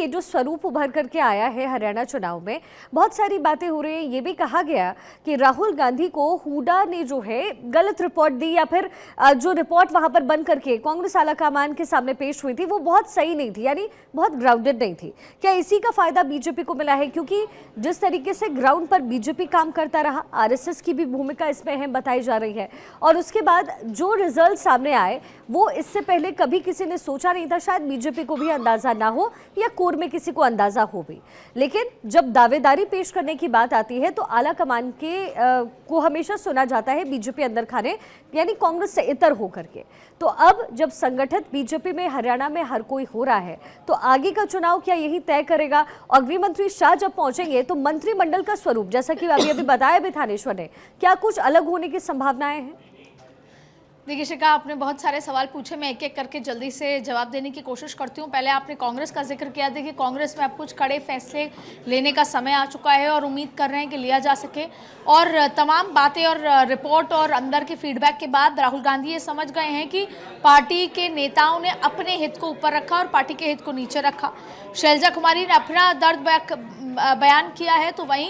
ये जो स्वरूप उभर करके आया है हरियाणा चुनाव में, बहुत सारी बातें हो रही हैं। ये भी कहा गया कि राहुल गांधी को हुडा ने जो है गलत रिपोर्ट दी, या फिर जो रिपोर्ट वहां पर बन करके कांग्रेस आलाकमान के सामने पेश हुई थी वो बहुत सही नहीं थी, यानी बहुत ग्राउंडेड नहीं थी। क्या इसी का फायदा बीजेपी को मिला है? क्योंकि जिस तरीके से ग्राउंड पर बीजेपी काम करता रहा, आरएसएस की भी भूमिका इसमें अहम बताई जा रही है, और उसके बाद जो रिजल्ट सामने आए वो इससे पहले कभी किसी ने सोचा नहीं था। शायद बीजेपी को भी अंदाजा ना हो या कोर में किसी को अंदाजा हो भी, लेकिन जब दावेदारी पेश करने की बात आती है तो आला कमान के को हमेशा सुना जाता है बीजेपी अंदर खाने, यानी कांग्रेस से इतर होकर के। तो अब जब संगठित बीजेपी में हरियाणा में हर कोई हो रहा है, तो आगे का चुनाव क्या यही तय करेगा? और गृह मंत्री शाह जब पहुंचेंगे तो मंत्रिमंडल का स्वरूप, जैसा कि अभी बताया भी थानेश्वर ने, क्या कुछ अलग होने की संभावनाएं हैं? देखिए शिखा, आपने बहुत सारे सवाल पूछे, मैं एक एक करके जल्दी से जवाब देने की कोशिश करती हूँ। पहले आपने कांग्रेस का जिक्र किया। देखिए, कांग्रेस में अब कुछ कड़े फैसले लेने का समय आ चुका है और उम्मीद कर रहे हैं कि लिया जा सके। और तमाम बातें और रिपोर्ट और अंदर के फीडबैक के बाद राहुल गांधी ये समझ गए हैं कि पार्टी के नेताओं ने अपने हित को ऊपर रखा और पार्टी के हित को नीचे रखा। शैलजा कुमारी ने अपना दर्द बयान किया है तो वहीं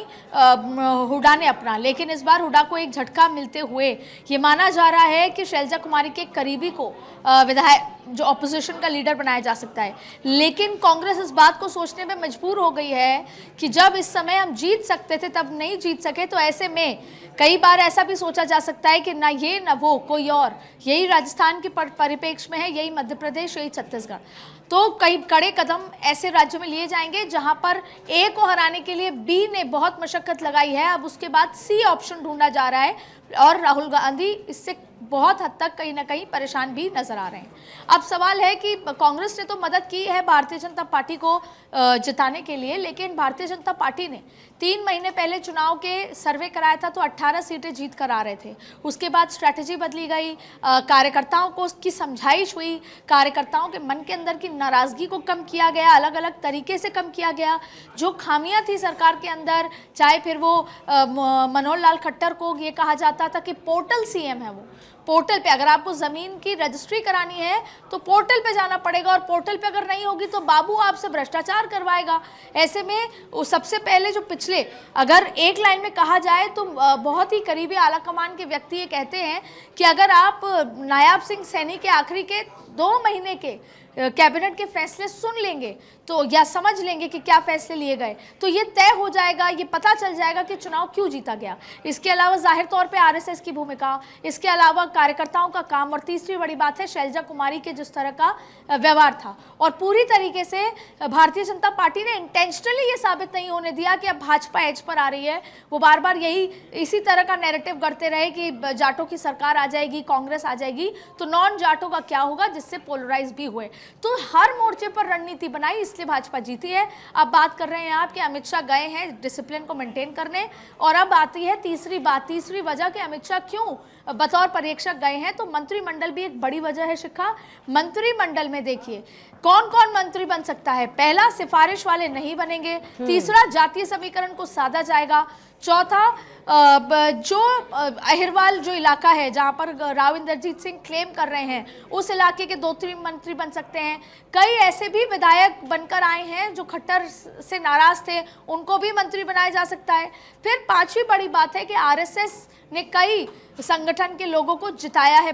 हुडा ने अपना, लेकिन इस बार हुडा को एक झटका मिलते हुए ये माना जा रहा है कि शैलजा कुमारी के करीबी को विधायक जो ऑपोजिशन का लीडर बनाया जा सकता है। लेकिन कांग्रेस इस बात को सोचने में मजबूर हो गई है कि जब इस समय हम जीत सकते थे तब नहीं जीत सके, तो ऐसे में कई बार ऐसा भी सोचा जा सकता है कि ना ये ना वो कोई और, यही राजस्थान के परिप्रेक्ष्य में है, यही मध्य प्रदेश, यही छत्तीसगढ़। तो कई कड़े कदम ऐसे राज्यों में लिए जाएंगे जहां पर ए को हराने के लिए बी ने बहुत मशक्कत लगाई है। अब उसके बाद सी ऑप्शन ढूंढा जा रहा है और राहुल गांधी इससे बहुत हद तक कहीं ना कहीं परेशान भी नजर आ रहे हैं। अब सवाल है कि कांग्रेस ने तो मदद की है भारतीय जनता पार्टी को जिताने के लिए, लेकिन भारतीय जनता पार्टी ने 3 महीने पहले चुनाव के सर्वे कराया था तो 18 सीटें जीत कर आ रहे थे। उसके बाद स्ट्रैटेजी बदली गई, कार्यकर्ताओं को उसकी समझाइश हुई, कार्यकर्ताओं के मन के अंदर की नाराजगी को कम किया गया, अलग अलग तरीके से कम किया गया। जो खामियां थी सरकार के अंदर, चाहे फिर वो मनोहर लाल खट्टर को ये कहा जाता था कि पोर्टल सीएम है, वो पोर्टल पे अगर आपको ज़मीन की रजिस्ट्री करानी है तो पोर्टल पे जाना पड़ेगा, और पोर्टल पे अगर नहीं होगी तो बाबू आपसे भ्रष्टाचार करवाएगा। ऐसे में सबसे पहले जो पिछले, अगर एक लाइन में कहा जाए तो बहुत ही करीबी आलाकमान के व्यक्ति ये कहते हैं कि अगर आप नायाब सिंह सैनी के आखिरी के 2 महीने के कैबिनेट के फैसले सुन लेंगे तो या समझ लेंगे कि क्या फैसले लिए गए, तो ये तय हो जाएगा, ये पता चल जाएगा कि चुनाव क्यों जीता गया। इसके अलावा जाहिर तौर पे आरएसएस की भूमिका, इसके अलावा कार्यकर्ताओं का काम, और तीसरी बड़ी बात है शैलजा कुमारी के जिस तरह का व्यवहार था। और पूरी तरीके से भारतीय जनता पार्टी ने इंटेंशनली ये साबित नहीं होने दिया कि अब भाजपा एज पर आ रही है। वो बार बार इसी तरह का नैरेटिव गढ़ते रहे कि जाटों की सरकार आ जाएगी, कांग्रेस आ जाएगी, तो नॉन जाटों का क्या होगा, जिससे पोलराइज भी हुए। तो हर मोर्चे पर रणनीति बनाई, इसलिए भाजपा जीती है। अब बात कर रहे हैं आप कि अमित शाह गए हैं डिसिप्लिन को मेंटेन करने, और अब आती है तीसरी वजह कि अमित शाह क्यों बतौर पर्यवेक्षक गए हैं। तो मंत्रिमंडल भी एक बड़ी वजह है शिखा। मंत्रिमंडल में देखिए कौन कौन मंत्री बन सकता है। पहला, सिफारिश वाले नहीं बनेंगे। तीसरा, जातीय समीकरण को साधा जाएगा। चौथा, जो अहिरवाल जो इलाका है जहां पर राव इंद्रजीत सिंह क्लेम कर रहे हैं, उस इलाके के 2-3 मंत्री बन सकते हैं। कई ऐसे भी विधायक बनकर आए हैं जो खट्टर से नाराज थे, उनको भी मंत्री बनाया जा सकता है। फिर 5वीं बड़ी बात है कि आरएसएस ने कई संगठन के लोगों को जिताया है,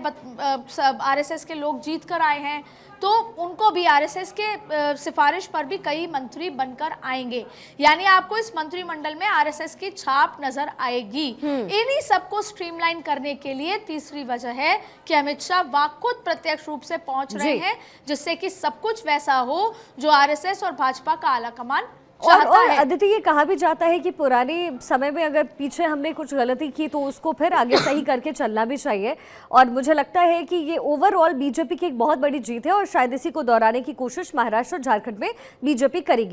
आरएसएस के लोग जीत कर आए हैं, तो उनको भी आरएसएस के सिफारिश पर भी कई मंत्री बनकर आएंगे। यानी आपको इस मंत्रिमंडल में आरएसएस की छाप नजर आएगी। इन्हीं सबको स्ट्रीमलाइन करने के लिए तीसरी वजह है कि अमित शाह खुद प्रत्यक्ष रूप से पहुंच रहे हैं, जिससे कि सब कुछ वैसा हो जो आरएसएस और भाजपा का आलाकमान और अदिति, ये कहा भी जाता है कि पुराने समय में अगर पीछे हमने कुछ गलती की तो उसको फिर आगे सही करके चलना भी चाहिए। और मुझे लगता है कि ये ओवरऑल बीजेपी की एक बहुत बड़ी जीत है और शायद इसी को दोहराने की कोशिश महाराष्ट्र और झारखंड में बीजेपी करेगी।